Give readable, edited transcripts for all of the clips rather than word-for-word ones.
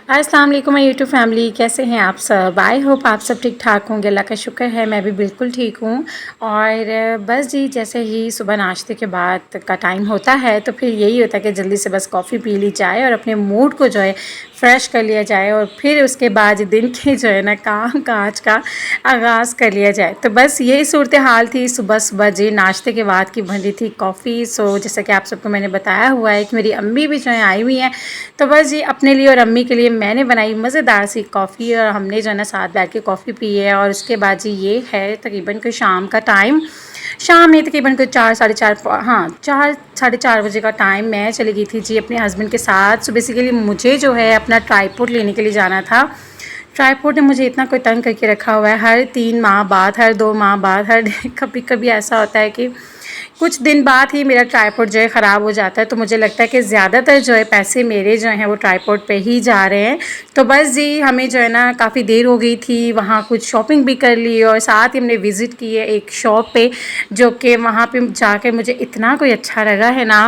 अस्सलाम वालेकुम my YouTube family, कैसे हैं आप सब। आई होप आप सब ठीक ठाक होंगे। अल्लाह का शुक्र है मैं भी बिल्कुल ठीक हूँ। और बस जी जैसे ही सुबह नाश्ते के बाद का टाइम होता है तो फिर यही होता है कि जल्दी से बस कॉफ़ी पी ली जाए और अपने मूड को जो है फ़्रेश कर लिया जाए और फिर उसके बाद दिन के जो है ना काम काज का आगाज़ कर लिया जाए। तो बस यही सूरत हाल थी सुबह सुबह जी नाश्ते के बाद की बन रही थी कॉफ़ी। सो जैसा कि आप सबको मैंने बताया हुआ है कि मेरी अम्मी भी जो है आई हुई हैं, तो बस जी अपने लिए और अम्मी के लिए मैंने बनाई मज़ेदार सी कॉफ़ी और हमने जो है ना साथ बैठ के कॉफ़ी पी है। और उसके बाद जी ये है तकरीबन कोई शाम का टाइम, शाम में तकरीबन कोई 4 साढ़े 4 हाँ 4 साढ़े 4 बजे का टाइम मैं चली गई थी जी अपने हस्बैंड के साथ। सो बेसिकली मुझे जो है अपना ट्राइपॉड लेने के लिए जाना था। ट्राइपॉड ने मुझे इतना कोई तंग करके रखा हुआ है, हर 3 माह बाद, हर 2 माह बाद, हर कभी कभी ऐसा होता है कि कुछ दिन बाद ही मेरा ट्राइपॉड जो है ख़राब हो जाता है। तो मुझे लगता है कि ज़्यादातर जो है पैसे मेरे जो हैं वो ट्राइपॉड पे ही जा रहे हैं। तो बस जी हमें जो है ना काफ़ी देर हो गई थी, वहाँ कुछ शॉपिंग भी कर ली और साथ ही हमने विज़िट की है एक शॉप पे, जो कि वहाँ पे जाकर मुझे इतना कोई अच्छा लगा है ना।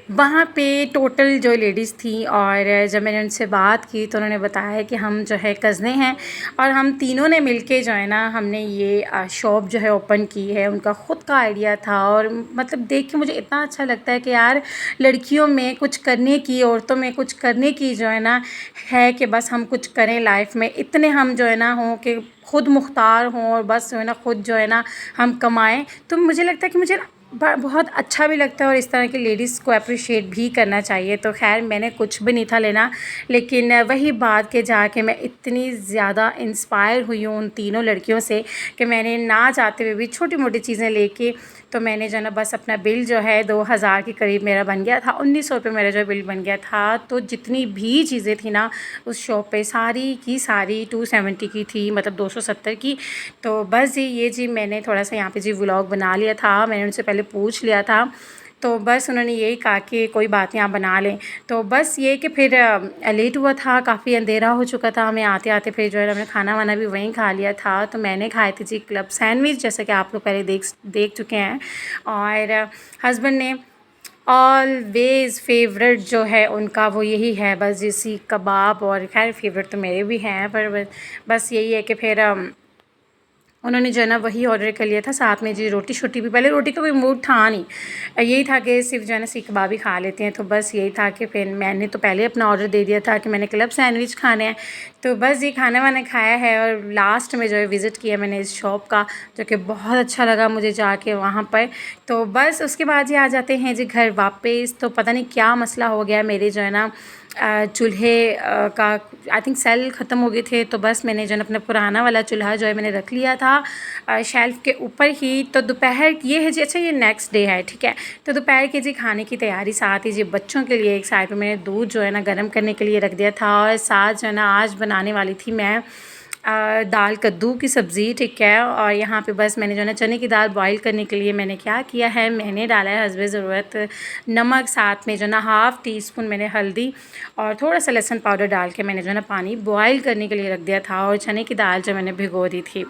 वहाँ पे टोटल जो लेडीज़ थी और जब मैंने उनसे बात की तो उन्होंने बताया कि हम जो है कज़नें हैं और हम तीनों ने मिलके जो है ना हमने ये शॉप जो है ओपन की है। उनका ख़ुद का आइडिया था और मतलब देख के मुझे इतना अच्छा लगता है कि यार लड़कियों में कुछ करने की, औरतों में कुछ करने की जो है ना है कि बस हम कुछ करें लाइफ में, इतने हम जो है ना हों कि ख़ुद मुख्तार हों और बस जो है ना ख़ुद जो है ना हम कमाएं। तो मुझे लगता है कि मुझे बहुत अच्छा भी लगता है और इस तरह की लेडीज़ को अप्रिशिएट भी करना चाहिए। तो खैर मैंने कुछ भी नहीं था लेना, लेकिन वही बात के जाके मैं इतनी ज़्यादा इंस्पायर हुई हूँ उन तीनों लड़कियों से कि मैंने ना चाहते हुए भी छोटी मोटी चीज़ें लेके तो मैंने जो ना बस अपना बिल जो है 2000 के करीब मेरा बन गया था, 1900 रुपये मेरा जो बिल बन गया था। तो जितनी भी चीज़ें थी ना उस शॉप पे सारी की सारी 270 की थी, मतलब 270 की। तो बस जी ये जी मैंने थोड़ा सा यहाँ पे जी व्लॉग बना लिया था, मैंने उनसे पहले पूछ लिया था तो बस उन्होंने यही कहा कि कोई बात नहीं आप बना लें। तो बस ये कि फिर लेट हुआ था, काफ़ी अंधेरा हो चुका था हमें आते आते, फिर जो है हमने खाना वाना भी वहीं खा लिया था। तो मैंने खाए थे जी क्लब सैंडविच, जैसा कि आप लोग पहले देख चुके हैं। और हस्बैंड ने ऑलवेज़ फेवरेट जो है उनका वो यही है बस जी सीख कबाब, और खैर फेवरेट तो मेरे भी हैं पर बस यही है कि फिर उन्होंने जो है ना वही ऑर्डर कर लिया था, साथ में जी रोटी छोटी भी। पहले रोटी का कोई मूड था नहीं, यही था कि सिर्फ जो है ना सीख कबाब ही खा लेते हैं। तो बस यही था कि फिर मैंने तो पहले अपना ऑर्डर दे दिया था कि मैंने क्लब सैंडविच खाने हैं। तो बस ये खाना वाना खाया है और लास्ट में जो है विज़िट किया मैंने इस शॉप का, जो कि बहुत अच्छा लगा मुझे जाके वहाँ पर। तो बस उसके बाद ही आ जाते हैं जी घर वापस। तो पता नहीं क्या मसला हो गया मेरे जो है ना चूल्हे का आई थिंक सेल ख़त्म हो गए थे। तो बस मैंने जो है अपना पुराना वाला चूल्हा जो है मैंने रख लिया था शेल्फ़ के ऊपर ही। तो दोपहर ये है जी, अच्छा ये नेक्स्ट डे है, ठीक है। तो दोपहर के जी खाने की तैयारी, साथ ही जी बच्चों के लिए एक साइड पे मैंने दूध जो है ना गर्म करने के लिए रख दिया था और साथ जो है ना आज बनाने वाली थी मैं दाल कद्दू की सब्ज़ी, ठीक है। और यहाँ पे बस मैंने जो है ना चने की दाल बॉईल करने के लिए मैंने क्या किया है, मैंने डाला है हस्बे ज़रूरत नमक, साथ में जो है ना हाफ़ टी स्पून मैंने हल्दी और थोड़ा सा लहसुन पाउडर डाल के मैंने जो है ना पानी बॉईल करने के लिए रख दिया था। और चने की दाल जो मैंने भिगो दी थी,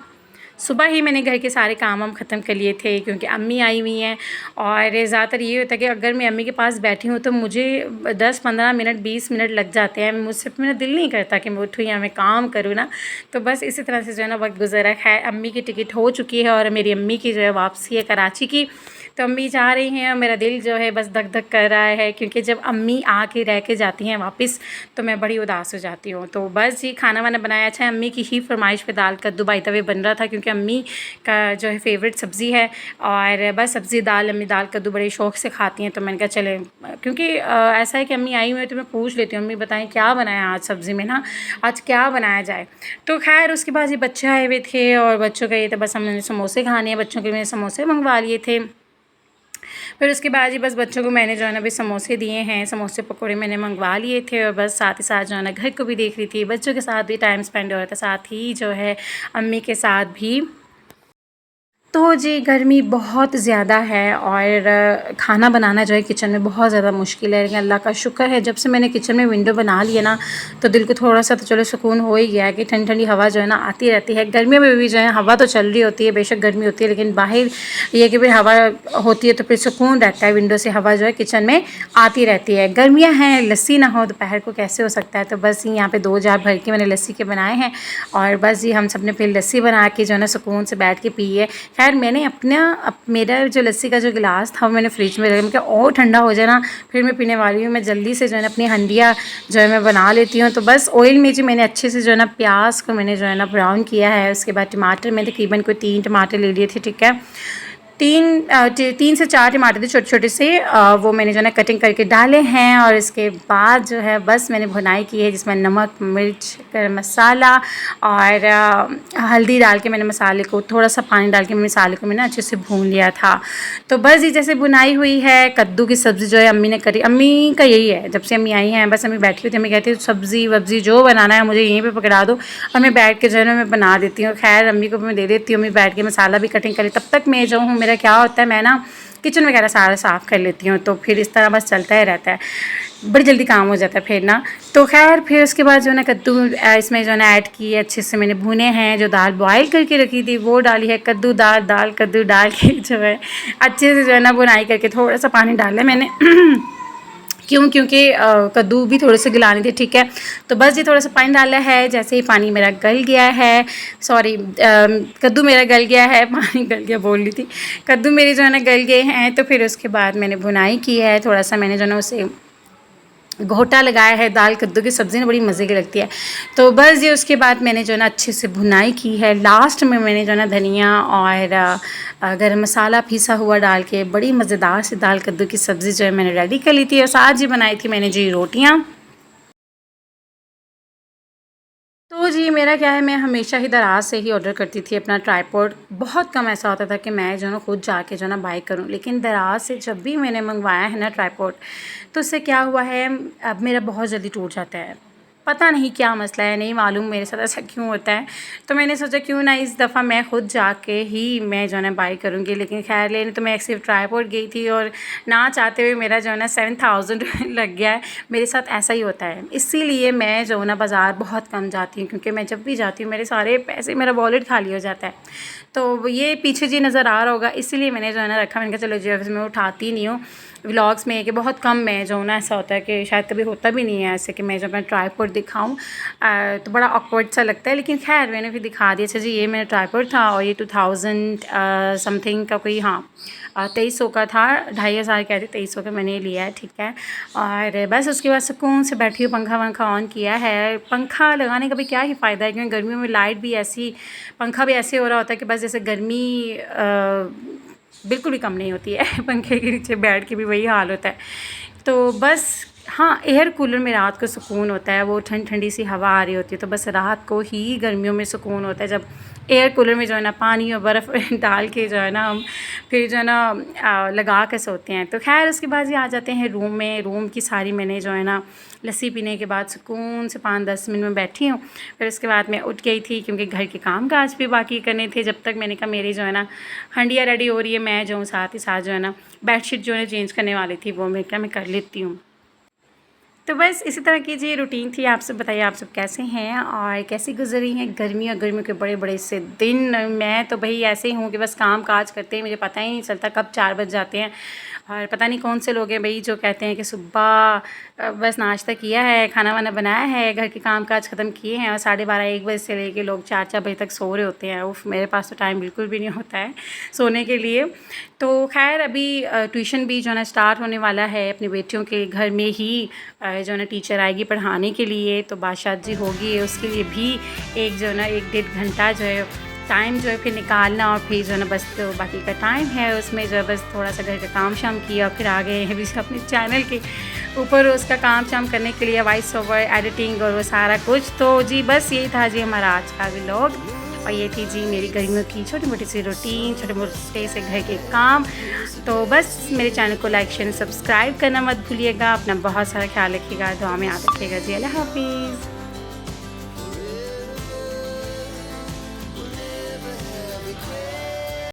सुबह ही मैंने घर के सारे काम हम ख़त्म कर लिए थे क्योंकि अम्मी आई हुई हैं। और ज़्यादातर ये होता है कि अगर मैं अम्मी के पास बैठी हूँ तो मुझे 10-15 मिनट 20 मिनट लग जाते हैं, मुझसे मेरा दिल नहीं करता कि मैं उठूँ या मैं काम करूँ ना। तो बस इसी तरह से जो है ना वक्त गुजरा है। अम्मी की टिकट हो चुकी है और मेरी अम्मी की जो है वापसी है कराची की। तो अम्मी जा रही हैं और मेरा दिल जो है बस धक धक कर रहा है, क्योंकि जब अम्मी आके रह के जाती हैं वापस तो मैं बड़ी उदास हो जाती हूँ। तो बस जी खाना वाना बनाया। अच्छा अम्मी की ही फरमाइश पे दाल कद्दू बाई तवे बन रहा था, क्योंकि अम्मी का जो है फेवरेट सब्ज़ी है। और बस सब्ज़ी दाल, अम्मी दाल कद्दू बड़े शौक़ से खाती हैं। तो मैंने कहा चले, क्योंकि ऐसा है कि अम्मी आई हुई है तो मैं पूछ लेती हूँ अम्मी बताएं क्या बनाया आज सब्ज़ी में ना, आज क्या बनाया जाए। तो खैर उसके बाद ये बच्चे आए हुए थे और बच्चों का ये था बस हमने समोसे खाने हैं, बच्चों के लिए मैंने समोसे मंगवा लिए थे। फिर उसके बाद ही बस बच्चों को मैंने जो है ना भी समोसे दिए हैं, समोसे पकौड़े मैंने मंगवा लिए थे। और बस साथ ही साथ जो है ना घर को भी देख रही थी, बच्चों के साथ भी टाइम स्पेंड हो रहा था, साथ ही जो है अम्मी के साथ भी तो जी गर्मी बहुत ज़्यादा है और खाना बनाना जो है किचन में बहुत ज़्यादा मुश्किल है, लेकिन अल्लाह का शुक्र है जब से मैंने किचन में विंडो बना लिया ना तो दिल को थोड़ा सा तो चलो सुकून हो ही गया है कि ठंडी ठंडी हवा जो है ना आती रहती है। गर्मियों में भी जो है हवा तो चल रही होती है, बेशक गर्मी होती है लेकिन बाहर ये कि भाई हवा होती है तो फिर सुकून रहता है, विंडो से हवा जो है किचन में आती रहती है। गर्मियाँ हैं, लस्सी ना हो दोपहर को कैसे हो सकता है। तो बस यहाँ पर 2 जार भर के मैंने लस्सी के बनाए हैं और बस जी हम सब ने फिर लस्सी बना के जो है ना सुकून से बैठ के पी है। खैर मैंने मेरा जो लस्सी का जो गिलास था वो मैंने फ्रिज में रखा, मैं और ठंडा हो जाए ना फिर मैं पीने वाली हूँ। मैं जल्दी से जो है ना अपनी हंडिया जो है मैं बना लेती हूँ। तो बस ऑयल में जी मैंने अच्छे से जो है ना प्याज को मैंने जो है ना ब्राउन किया है। उसके बाद टमाटर मैंने तकरीबन कोई 3 टमाटर ले लिए थे, ठीक है। 3 से 4 टमाटर थे छोटे छोटे से, वो मैंने जो है ना कटिंग करके डाले हैं। और इसके बाद जो है बस मैंने भुनाई की है जिसमें नमक, मिर्च, गरम मसाला और हल्दी डाल के मैंने मसाले को थोड़ा सा पानी डाल के मसाले को मैंने अच्छे से भून लिया था। तो बस ये जैसे भुनाई हुई है। कद्दू की सब्ज़ी जो है अम्मी ने करी, अम्मी का यही है जब से अम्मी आई हैं बस अम्मी बैठी हुई थी, अम्मी कहती है सब्ज़ी वब्ज़ी जो बनाना है मुझे यहीं पर पकड़ा दो और मैं बैठ के जो है ना मैं बना देती हूँ। खैर अम्मी को मैं दे देती हूँ, अम्मी बैठ के मसाला भी कटिंग करी, तब तक मैं जो हूँ मेरा क्या होता है मैं ना किचन वगैरह सारा साफ़ कर लेती हूँ। तो फिर इस तरह बस चलता ही रहता है, बड़ी जल्दी काम हो जाता है फिर ना। तो खैर फिर उसके बाद जो है ना कद्दू इसमें जो है ना ऐड किए, अच्छे से मैंने भुने हैं। जो दाल बॉयल करके रखी थी वो डाली है, कद्दू दाल कद्दू डाल के जो है अच्छे से जो है ना बुनाई करके थोड़ा सा पानी डाला मैंने क्योंकि कद्दू भी थोड़े से गलाने थे, ठीक है। तो बस ये थोड़ा सा पानी डाला है, जैसे ही पानी मेरा गल गया है, सॉरी कद्दू मेरा गल गया है, पानी गल गया बोल रही थी, कद्दू मेरे जो है ना गल गए हैं। तो फिर उसके बाद मैंने भुनाई की है, थोड़ा सा मैंने जो है ना उसे घोटा लगाया है। दाल कद्दू की सब्ज़ी ना बड़ी मज़े की लगती है। तो बस ये उसके बाद मैंने जो है ना अच्छे से भुनाई की है। लास्ट में मैंने जो है ना धनिया और गरम मसाला पीसा हुआ डाल के बड़ी मज़ेदार सी दाल कद्दू की सब्ज़ी जो है मैंने रेडी कर ली थी। और साथ जी बनाई थी मैंने जी रोटियाँ। तो जी मेरा क्या है, मैं हमेशा ही दराज से ही ऑर्डर करती थी अपना ट्राईपॉड। बहुत कम ऐसा होता था कि मैं जो है ना खुद जाके जो है ना बाय करूँ, लेकिन दराज से जब भी मैंने मंगवाया है ना ट्राईपॉड तो उससे क्या हुआ है, अब मेरा बहुत जल्दी टूट जाता है। पता नहीं क्या मसला है, नहीं मालूम मेरे साथ ऐसा क्यों होता है। तो मैंने सोचा क्यों ना इस दफ़ा मैं ख़ुद जाके ही मैं जो है ना बाय करूँगी। लेकिन खैर लेने तो मैं सिर्फ ट्राईपॉड गई थी और ना चाहते हुए मेरा जो है ना 7000 लग गया है। मेरे साथ ऐसा ही होता है, इसीलिए मैं जो है ना बाज़ार बहुत कम जाती हूँ, क्योंकि मैं जब भी जाती हूँ मेरे सारे पैसे, मेरा वॉलेट खाली हो जाता है। तो ये पीछे जी नज़र आ रहा होगा, इसीलिए मैंने जो है ना रखा। मैंने कहा चलो जो मैं उठाती नहीं हूँ व्लॉग्स में, कि बहुत कम मैं जो ना ऐसा होता है कि शायद कभी होता भी नहीं है ऐसे कि मैं जब मैं ट्राईपॉड दिखाऊं तो बड़ा ऑकवर्ड सा लगता है। लेकिन खैर मैंने फिर दिखा दिया। अच्छा जी ये मेरा ट्राईपॉड था और ये 2000 समथिंग का कोई, हाँ 2300 का था, 2500 कहते, 2300 का मैंने लिया है, ठीक है। और बस उसके बाद सुकून से बैठी हूँ, पंखा वंखा ऑन किया है। पंखा लगाने का भी क्या ही फ़ायदा है, क्योंकि गर्मियों में लाइट भी ऐसी, पंखा भी ऐसे हो रहा होता है कि बस जैसे गर्मी बिल्कुल भी कम नहीं होती है। पंखे के नीचे बैठ के भी वही हाल होता है। तो बस हाँ, एयर कूलर में रात को सुकून होता है, वो ठंडी सी हवा आ रही होती है। तो बस रात को ही गर्मियों में सुकून होता है, जब एयर कूलर में जो है ना पानी और बर्फ़ डाल के जो है ना हम फिर जो है ना लगा के सोते हैं। तो खैर उसके बाद ये आ जाते हैं रूम में। रूम की सारी मैंने जो है ना लस्सी पीने के बाद सुकून से 5-10 मिनट में बैठी हूँ। फिर उसके बाद मैं उठ गई थी, क्योंकि घर के काम काज भी बाकी करने थे। जब तक मैंने कहा मेरी जो है ना हंडिया रेडी हो रही है, मैं जो हूँ साथ ही साथ जो है ना बेडशीट जो है चेंज करने वाली थी, वो मैं क्या मैं कर लेती हूँ। तो बस इसी तरह की जी रूटीन थी। आप सब बताइए आप सब कैसे हैं और कैसी गुजरी हैं गर्मियों के बड़े बड़े से दिन। मैं तो भाई ऐसे ही हूँ कि बस काम काज करते हैं, मुझे पता ही नहीं चलता कब 4 बज जाते हैं। और पता नहीं कौन से लोग हैं भाई जो कहते हैं कि सुबह बस नाश्ता किया है, खाना वाना बनाया है, घर के काम काज ख़त्म किए हैं और 12:30-1 बजे से लेके लोग 4-4 बजे तक सो रहे होते हैं। उफ, मेरे पास तो टाइम बिल्कुल भी नहीं होता है सोने के लिए। तो खैर अभी ट्यूशन भी जो है ना स्टार्ट होने वाला है अपनी बेटियों के घर में ही। जो है ना टीचर आएगी पढ़ाने के लिए, तो बादशाह जी होगी, उसके लिए भी एक जो है ना 1-1.5 घंटा जो है टाइम जो है फिर निकालना। और फिर जो है ना बस तो बाकी का टाइम है उसमें जो है बस थोड़ा सा घर का काम शाम किया, फिर आ गए हैं भी अपने चैनल के ऊपर उसका काम शाम करने के लिए, वॉइस ओवर, एडिटिंग और वो सारा कुछ। तो जी बस यही था जी हमारा आज का व्लॉग। और ये थी जी मेरी गर्मियों की छोटी मोटी सी रूटीन, छोटे मोटे से घर के काम। तो बस मेरे चैनल को लाइक शेयर सब्सक्राइब करना मत भूलिएगा। अपना बहुत सारा ख्याल रखिएगा, दुआ में याद रखिएगा जी। अल्लाह हाफिज़।